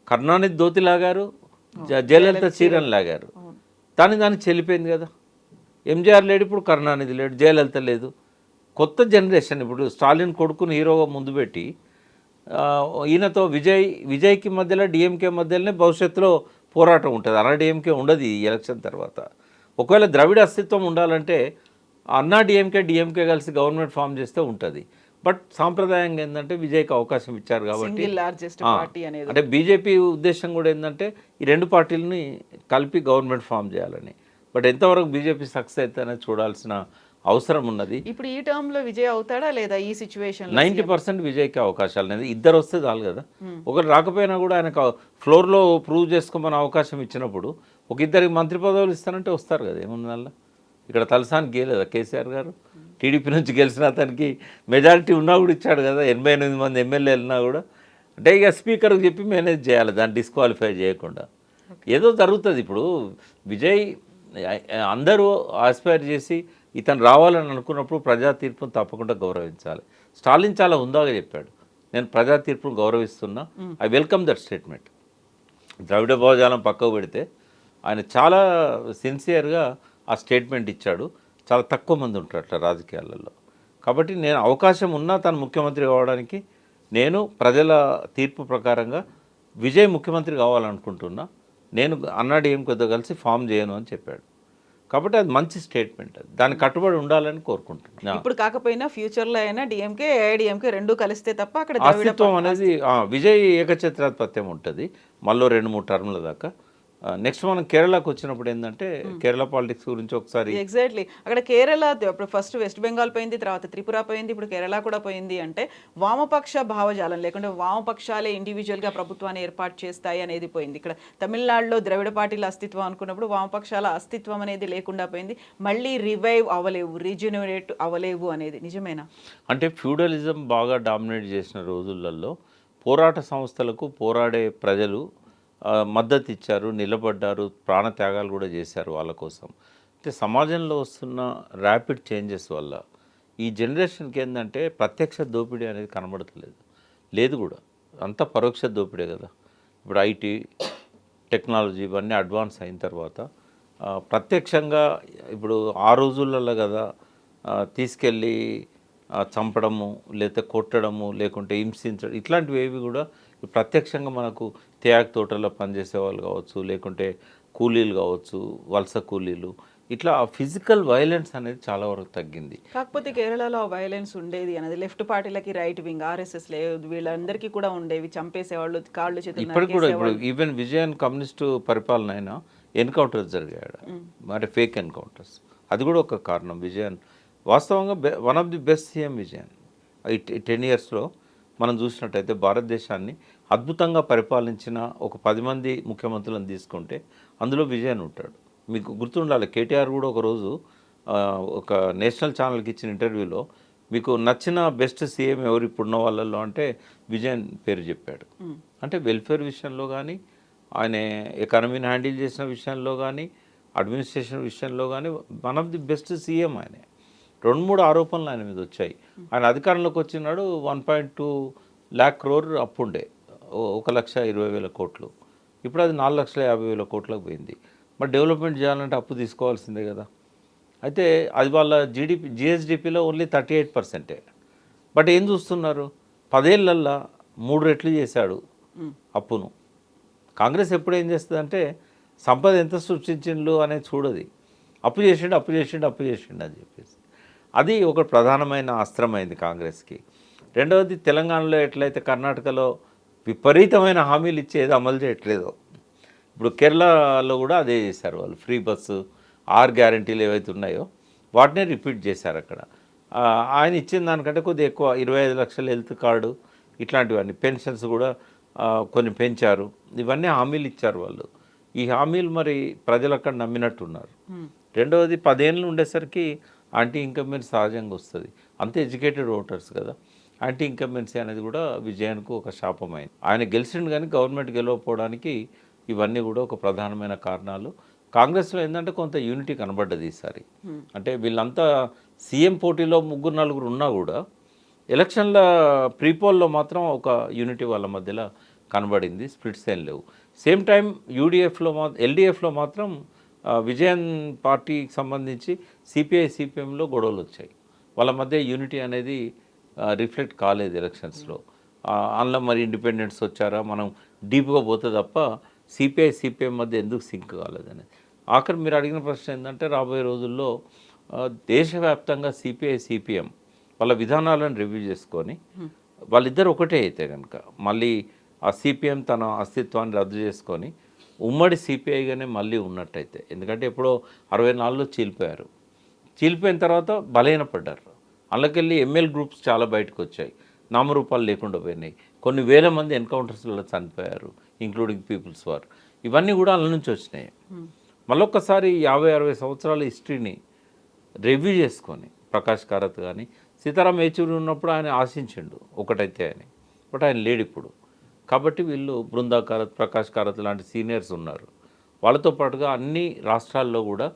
కరుణానిధి ధోతి లాగారు, జయలలిత చీరను లాగారు. దాన్ని చెల్లిపోయింది కదా. ఎంజీఆర్ లేడు, ఇప్పుడు కరుణానిధి లేడు, జయలలిత లేదు. కొత్త జనరేషన్ ఇప్పుడు స్టాలిన్ కొడుకుని హీరోగా ముందు పెట్టి ఈయనతో విజయ్కి మధ్యలో డిఎంకే మధ్యలోనే భవిష్యత్తులో పోరాటం ఉంటుంది. అన్నా డిఎంకే ఉండదు ఈ ఎలక్షన్ తర్వాత. ఒకవేళ ద్రవిడ అస్తిత్వం ఉండాలంటే అన్నా డిఎంకే కలిసి గవర్నమెంట్ ఫామ్ చేస్తే ఉంటుంది. బట్ సాంప్రదాయంగా ఏంటంటే విజయ్కి అవకాశం ఇచ్చారు కాబట్టి, అంటే బీజేపీ ఉద్దేశం కూడా ఏంటంటే ఈ 2 పార్టీలని కలిపి గవర్నమెంట్ ఫామ్ చేయాలని. బట్ ఎంతవరకు బీజేపీ సక్సెస్ అయితే అనేది చూడాల్సిన అవసరం ఉన్నది. ఇప్పుడు ఈ టర్మ్ లో విజయ్ అవుతాడా లేదా ఈ సిచ్యువేషన్? 90% విజయ్కి అవకాశాలు అనేది. ఇద్దరు వస్తే చాలు కదా. ఒకరు రాకపోయినా కూడా ఆయనకు ఫ్లోర్లో ప్రూవ్ చేసుకోమని అవకాశం ఇచ్చినప్పుడు ఒక ఇద్దరికి మంత్రి పదవులు ఇస్తానంటే వస్తారు కదా. ఏముందల్లా ఇక్కడ తలసాని గేలేదా కేసీఆర్ గారు? టీడీపీ నుంచి గెలిచిన అతనికి మెజారిటీ ఉన్నా కూడా ఇచ్చాడు కదా. 88 మంది ఎమ్మెల్యేలున్నా కూడా. అంటే ఇక స్పీకర్కి చెప్పి మేనేజ్ చేయాలి, దాన్ని డిస్క్వాలిఫై చేయకుండా. ఏదో జరుగుతుంది. ఇప్పుడు విజయ్ అందరూ ఆస్పైర్ చేసి ఇతను రావాలని అనుకున్నప్పుడు ప్రజా తీర్పును తప్పకుండా గౌరవించాలి. స్టాలిన్ చాలా హుందాగా చెప్పాడు, నేను ప్రజా తీర్పును గౌరవిస్తున్నా, ఐ వెల్కమ్ దట్ స్టేట్మెంట్. ద్రవిడ భావజాలం పక్కకు పెడితే ఆయన చాలా సిన్సియర్గా ఆ స్టేట్మెంట్ ఇచ్చాడు. చాలా తక్కువ మంది ఉంటారు అట్లా రాజకీయాలలో. కాబట్టి నేను అవకాశం ఉన్నా తను ముఖ్యమంత్రి కావడానికి, నేను ప్రజల తీర్పు ప్రకారంగా విజయ్ ముఖ్యమంత్రి కావాలనుకుంటున్నా, నేను అన్నా డిఎంకేతో కలిసి ఫామ్ చేయను అని చెప్పాడు. కాబట్టి అది మంచి స్టేట్మెంట్, అది దానికి కట్టుబడి ఉండాలని కోరుకుంటున్నాను. ఇప్పుడు కాకపోయినా ఫ్యూచర్లో అయినా డిఎంకే ఏఐడిఎంకే 2 కలిస్తే తప్ప అక్కడ అస్తిత్వం అనేది విజయ్ ఏకఛత్రాధిపత్యం ఉంటుంది మళ్ళీ 2-3 టర్ముల దాకా. నెక్స్ట్ మనం కేరళకు వచ్చినప్పుడు ఏంటంటే కేరళ పాలిటిక్స్ గురించి ఒకసారి. ఎగ్జాక్ట్లీ, అక్కడ కేరళ ఇప్పుడు ఫస్ట్ వెస్ట్ బెంగాల్ పోయింది, తర్వాత త్రిపుర పోయింది, ఇప్పుడు కేరళ కూడా పోయింది. అంటే వామపక్ష భావజాలం లేకుంటే వామపక్షాలే ఇండివిజువల్గా ప్రభుత్వాన్ని ఏర్పాటు చేస్తాయి అనేది పోయింది. ఇక్కడ తమిళనాడులో ద్రవిడ పార్టీల అస్తిత్వం అనుకున్నప్పుడు వామపక్షాల అస్తిత్వం అనేది లేకుండా పోయింది. మళ్ళీ రివైవ్ అవ్వలేవు, రీజనరేట్ అవ్వలేవు అనేది నిజమేనా? అంటే ఫ్యూడలిజం బాగా డామినేట్ చేసిన రోజులలో పోరాట సంస్థలకు పోరాడే ప్రజలు మద్దతు ఇచ్చారు, నిలబడ్డారు, ప్రాణత్యాగాలు కూడా చేశారు వాళ్ళ కోసం. అయితే సమాజంలో వస్తున్న ర్యాపిడ్ చేంజెస్ వల్ల ఈ జనరేషన్కి ఏంటంటే ప్రత్యక్ష దోపిడీ అనేది కనబడతలేదు, లేదు కూడా, అంతా పరోక్ష దోపిడే కదా. ఇప్పుడు ఐటీ టెక్నాలజీ ఇవన్నీ అడ్వాన్స్ అయిన తర్వాత ప్రత్యక్షంగా ఇప్పుడు ఆ రోజులలో కదా తీసుకెళ్ళి చంపడము, లేకపోతే కొట్టడము, లేకుంటే హింసించడం, ఇట్లాంటివి ఏవి కూడా ప్రత్యక్షంగా మనకు తేయాకు తోటల్లో పనిచేసే వాళ్ళు కావచ్చు, లేకుంటే కూలీలు కావచ్చు, వలస కూలీలు, ఇట్లా ఫిజికల్ వైలెన్స్ అనేది చాలా వరకు తగ్గింది. కాకపోతే కేరళలో వైలెన్స్ ఉండేది అనేది లెఫ్ట్ పార్టీలకి, రైట్ వింగ్ ఆర్ఎస్ఎస్ లేదు, వీళ్ళందరికీ కూడా ఉండేవి, చంపేసేవాళ్ళు, కాళ్ళు చేతులు. ఇప్పటికి కూడా ఇప్పుడు ఈవెన్ విజయన్ కమ్యూనిస్టు పరిపాలన అయినా ఎన్కౌంటర్స్ జరిగాడు, మరి ఫేక్ ఎన్కౌంటర్స్. అది కూడా ఒక కారణం. విజయన్ వాస్తవంగా one of the best CM Vijayan. ఈ 10 yearsలో మనం చూసినట్టయితే భారతదేశాన్ని అద్భుతంగా పరిపాలించిన ఒక 10 మంది ముఖ్యమంత్రులను తీసుకుంటే అందులో విజయన్ ఉంటాడు. మీకు గుర్తుండాలి, కేటీఆర్ కూడా ఒకరోజు ఒక నేషనల్ ఛానల్కి ఇచ్చిన ఇంటర్వ్యూలో మీకు నచ్చిన బెస్ట్ సీఎం ఎవరు ఇప్పుడున్న వాళ్ళల్లో అంటే విజయన్ పేరు చెప్పాడు. అంటే వెల్ఫేర్ విషయంలో కానీ, ఆయన ఎకానమీని హ్యాండిల్ చేసిన విషయంలో కానీ, అడ్మినిస్ట్రేషన్ విషయంలో కానీ one of the best CM ఆయనే. 2-3 ఆరోపణలు ఆయన మీద వచ్చాయి. ఆయన అధికారంలోకి వచ్చినాడు 1.2 lakh crore అప్పు ఉండే, 1,20,000 కోట్లు. ఇప్పుడు అది 4,50,000 కోట్లకు పోయింది. మరి డెవలప్మెంట్ చేయాలంటే అప్పు తీసుకోవాల్సిందే కదా. అయితే అది వాళ్ళ జిఎస్డిపిలో ఓన్లీ 38%. బట్ ఏం చూస్తున్నారు, 10 ఏళ్ళల్లో 3 రెట్లు చేశాడు అప్పును. కాంగ్రెస్ ఎప్పుడు ఏం చేస్తుందంటే సంపద ఎంత సృష్టించిండు అనేది చూడది. అప్పు చేసిండు అని చెప్పేసి అది ఒక ప్రధానమైన అస్త్రమైంది కాంగ్రెస్కి. రెండవది తెలంగాణలో ఎట్లయితే కర్ణాటకలో విపరీతమైన హామీలు ఇచ్చేది అమలు చేయట్లేదో, ఇప్పుడు కేరళలో కూడా అదే చేశారు వాళ్ళు. ఫ్రీ బస్సు 6 గ్యారంటీలు ఏవైతే ఉన్నాయో వాటినే రిపీట్ చేశారు అక్కడ. ఆయన ఇచ్చిన దానికంటే కొద్దిగా ఎక్కువ 25 లక్షల హెల్త్ కార్డు ఇట్లాంటివన్నీ, పెన్షన్స్ కూడా కొన్ని పెంచారు. ఇవన్నీ హామీలు ఇచ్చారు వాళ్ళు. ఈ హామీలు మరి ప్రజలు అక్కడ నమ్మినట్టున్నారు. రెండవది 10 ఏళ్ళు ఉండేసరికి యాంటీ ఇన్కంబెన్సీ సహజంగా వస్తుంది. అంత ఎడ్యుకేటెడ్ ఓటర్స్ కదా. యాంటీ ఇన్కంబెన్సీ అనేది కూడా విజయానికి ఒక శాపమైంది. ఆయన గెలిచిండు కానీ గవర్నమెంట్ గెలవకపోవడానికి ఇవన్నీ కూడా ఒక ప్రధానమైన కారణాలు. కాంగ్రెస్లో ఏంటంటే కొంత యూనిటీ కనబడ్డది ఈసారి. అంటే వీళ్ళంతా సీఎం పోటీలో 3-4 ఉన్నా కూడా ఎలక్షన్ల ప్రీపోల్లో మాత్రం ఒక యూనిటీ వాళ్ళ మధ్యలో కనబడింది. స్ప్లిట్స్ ఏం లేవు. సేమ్ టైం ఎల్డిఎఫ్లో మాత్రం విజయన్ పార్టీకి సంబంధించి సిపిఐ సిపిఎంలో గొడవలు వచ్చాయి. వాళ్ళ మధ్య యూనిటీ అనేది రిఫ్లెక్ట్ కాలేదు ఎలక్షన్స్లో. అందులో మరి ఇండిపెండెంట్స్ వచ్చారా, మనం డీప్గా పోతే తప్ప సిపిఐ సిపిఎం మధ్య ఎందుకు సింక్ కాలేదని. ఆఖరి మీరు అడిగిన ప్రశ్న ఏంటంటే రాబోయే రోజుల్లో దేశవ్యాప్తంగా సిపిఐ సిపిఎం వాళ్ళ విధానాలను రివ్యూ చేసుకొని వాళ్ళిద్దరు ఒకటే అయితే కనుక మళ్ళీ ఆ సిపిఎం తన అస్తిత్వాన్ని రద్దు చేసుకొని ఉమ్మడి సిపిఐగానే మళ్ళీ ఉన్నట్టయితే, ఎందుకంటే ఎప్పుడో 64లో చీలిపోయిన తర్వాత బలహీనపడ్డారు. అందులోకెళ్ళి ఎంఎల్ గ్రూప్స్ చాలా బయటకు వచ్చాయి, నామరూపాలు లేకుండా పోయినాయి. కొన్ని వేల మంది ఎన్కౌంటర్స్లో చనిపోయారు, ఇంక్లూడింగ్ పీపుల్స్ వార్. ఇవన్నీ కూడా అందులో నుంచి వచ్చినాయి. మళ్ళొక్కసారి 50-60 సంవత్సరాల హిస్టరీని రివ్యూ చేసుకొని ప్రకాష్ కారత్ కానీ సీతారాం యేచూరి ఉన్నప్పుడు ఆయన ఆశించిండు ఒకటైతే అని, బట్ ఆయన లేడు ఇప్పుడు. కాబట్టి వీళ్ళు బృందా కారత్, ప్రకాష్ కారత్ లాంటి సీనియర్స్ ఉన్నారు. వాళ్ళతో పాటుగా అన్ని రాష్ట్రాల్లో కూడా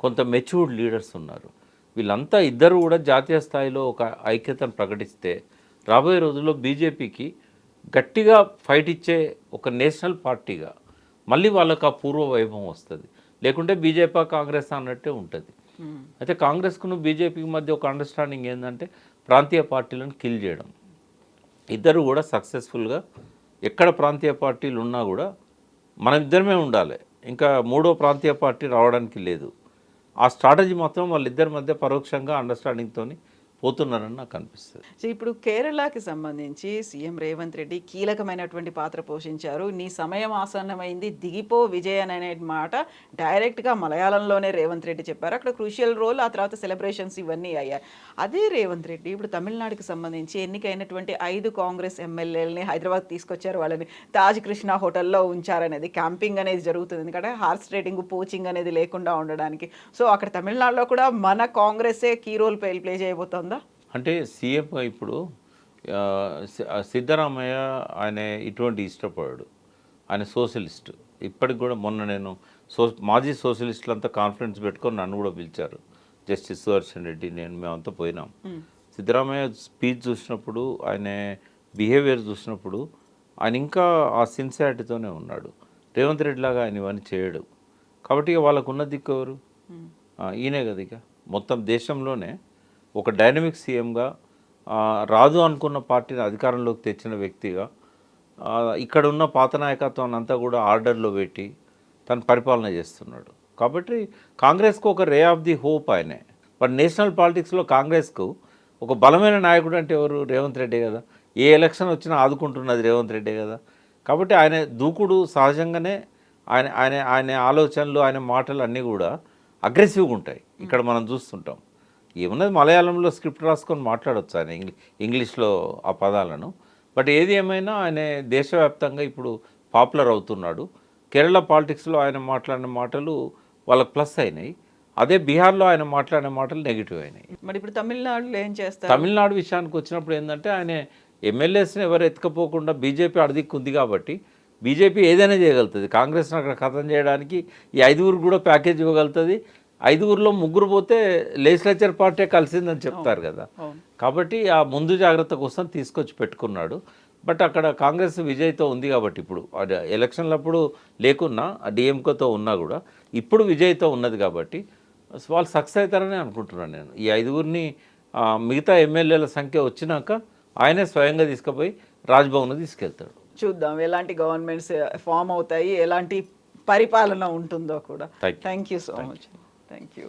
కొంత మెచ్యూర్డ్ లీడర్స్ ఉన్నారు. వీళ్ళంతా ఇద్దరు కూడా జాతీయ స్థాయిలో ఒక ఐక్యతను ప్రకటిస్తే రాబోయే రోజుల్లో బీజేపీకి గట్టిగా ఫైట్ ఇచ్చే ఒక నేషనల్ పార్టీగా మళ్ళీ వాళ్ళకి ఆ పూర్వ వైభవం వస్తుంది. లేకుంటే బీజేపీ కాంగ్రెస్ అన్నట్టే ఉంటుంది. అయితే కాంగ్రెస్కును బీజేపీకి మధ్య ఒక అండర్స్టాండింగ్ ఏంటంటే ప్రాంతీయ పార్టీలను కిల్ చేయడం. ఇద్దరు కూడా సక్సెస్ఫుల్గా ఎక్కడ ప్రాంతీయ పార్టీలు ఉన్నా కూడా మనం ఇద్దరమే ఉండాలి, ఇంకా మూడో ప్రాంతీయ పార్టీ రావడానికి లేదు. ఆ స్ట్రాటజీ మాత్రం వాళ్ళిద్దరి మధ్య పరోక్షంగా అండర్స్టాండింగ్తో పోతున్నారని నాకు అనిపిస్తుంది. సో ఇప్పుడు కేరళకి సంబంధించి సీఎం రేవంత్ రెడ్డి కీలకమైనటువంటి పాత్ర పోషించారు. నీ సమయం ఆసన్నమైంది, దిగిపో విజయ్ అనే మాట డైరెక్ట్గా మలయాళంలోనే రేవంత్ రెడ్డి చెప్పారు. అక్కడ క్రూషియల్ రోల్, ఆ తర్వాత సెలబ్రేషన్స్ ఇవన్నీ అయ్యాయి. అదే రేవంత్ రెడ్డి ఇప్పుడు తమిళనాడుకి సంబంధించి ఎన్నికైనటువంటి 5 కాంగ్రెస్ ఎమ్మెల్యేలని హైదరాబాద్ తీసుకొచ్చారు. వాళ్ళని తాజ్ కృష్ణ హోటల్లో ఉంచారనేది, క్యాంపింగ్ అనేది జరుగుతుంది. ఎందుకంటే హార్స్ రైడింగ్, పోచింగ్ అనేది లేకుండా ఉండడానికి. సో అక్కడ తమిళనాడులో కూడా మన కాంగ్రెసే కీ రోల్ ప్లే చేయబోతోంది. అంటే సీఎం ఇప్పుడు సిద్ధరామయ్య ఆయన ఇటువంటి ఇష్టపడాడు, ఆయన సోషలిస్ట్. ఇప్పటికి కూడా మొన్న నేను మాజీ సోషలిస్టులంతా కాన్ఫరెన్స్ పెట్టుకొని నన్ను కూడా పిలిచారు, జస్టిస్ సుదర్శన్ రెడ్డి, మేమంతా పోయినాం. సిద్ధరామయ్య స్పీచ్ చూసినప్పుడు, ఆయన బిహేవియర్ చూసినప్పుడు ఆయన ఇంకా ఆ సిన్సియారిటీతోనే ఉన్నాడు. రేవంత్ రెడ్డి లాగా ఆయన ఇవన్నీ చేయడు. కాబట్టి ఇక వాళ్ళకు ఉన్న దిక్కు ఎవరు? ఈయనే కదా. ఇక మొత్తం దేశంలోనే ఒక డైనమిక్ సీఎంగా రాదు అనుకున్న పార్టీని అధికారంలోకి తెచ్చిన వ్యక్తిగా ఇక్కడ ఉన్న పాత నాయకత్వాన్ని అంతా కూడా ఆర్డర్లో పెట్టి తను పరిపాలన చేస్తున్నాడు. కాబట్టి కాంగ్రెస్కు ఒక రే ఆఫ్ ది హోప్ ఆయనే. బట్ నేషనల్ పాలిటిక్స్లో కాంగ్రెస్కు ఒక బలమైన నాయకుడు అంటే ఎవరు? రేవంత్ రెడ్డే కదా. ఏ ఎలక్షన్ వచ్చినా ఆదుకుంటున్నది రేవంత్ రెడ్డే కదా. కాబట్టి ఆయన దూకుడు సహజంగానే, ఆయన ఆయన ఆయన ఆలోచనలు, ఆయన మాటలు అన్నీ కూడా అగ్రెసివ్గా ఉంటాయి. ఇక్కడ మనం చూస్తుంటాం. ఏమున్నది, మలయాళంలో స్క్రిప్ట్ రాసుకొని మాట్లాడవచ్చు ఆయన ఇంగ్లీష్లో ఆ పదాలను. బట్ ఏది ఏమైనా ఆయన దేశవ్యాప్తంగా ఇప్పుడు పాపులర్ అవుతున్నాడు. కేరళ పాలిటిక్స్లో ఆయన మాట్లాడిన మాటలు వాళ్ళకి ప్లస్ అయినాయి. అదే బీహార్లో ఆయన మాట్లాడిన మాటలు నెగిటివ్ అయినాయి. మరి ఇప్పుడు తమిళనాడులో ఏం చేస్తారు? తమిళనాడు విషయానికి వచ్చినప్పుడు ఏంటంటే ఆయన ఎమ్మెల్యేస్ని ఎవరు ఎత్తుకపోకుండా బీజేపీ అడిదిక్కుంది కాబట్టి బీజేపీ ఏదైనా చేయగలుగుతుంది. కాంగ్రెస్ని అక్కడ ఖతం చేయడానికి ఈ 5 కూడా ప్యాకేజ్ ఇవ్వగలుగుతుంది. 5లో 3 పోతే లెజిస్లేచర్ పార్టీ కలిసిందని చెప్తారు కదా. కాబట్టి ఆ ముందు జాగ్రత్త కోసం తీసుకొచ్చి పెట్టుకున్నాడు. బట్ అక్కడ కాంగ్రెస్ విజయ్తో ఉంది కాబట్టి ఇప్పుడు ఎలక్షన్లప్పుడు లేకున్నా డిఎంకేతో ఉన్నా కూడా ఇప్పుడు విజయ్తో ఉన్నది కాబట్టి వాళ్ళు సక్సెస్ అవుతారని అనుకుంటున్నాను నేను. ఈ 5 మిగతా ఎమ్మెల్యేల సంఖ్య వచ్చినాక ఆయనే స్వయంగా తీసుకుపోయి రాజ్భవన్ తీసుకెళ్తాడు. చూద్దాం ఎలాంటి గవర్నమెంట్స్ ఫామ్ అవుతాయి, ఎలాంటి పరిపాలన ఉంటుందో కూడా. Thank you. Thank you so much. Thank you.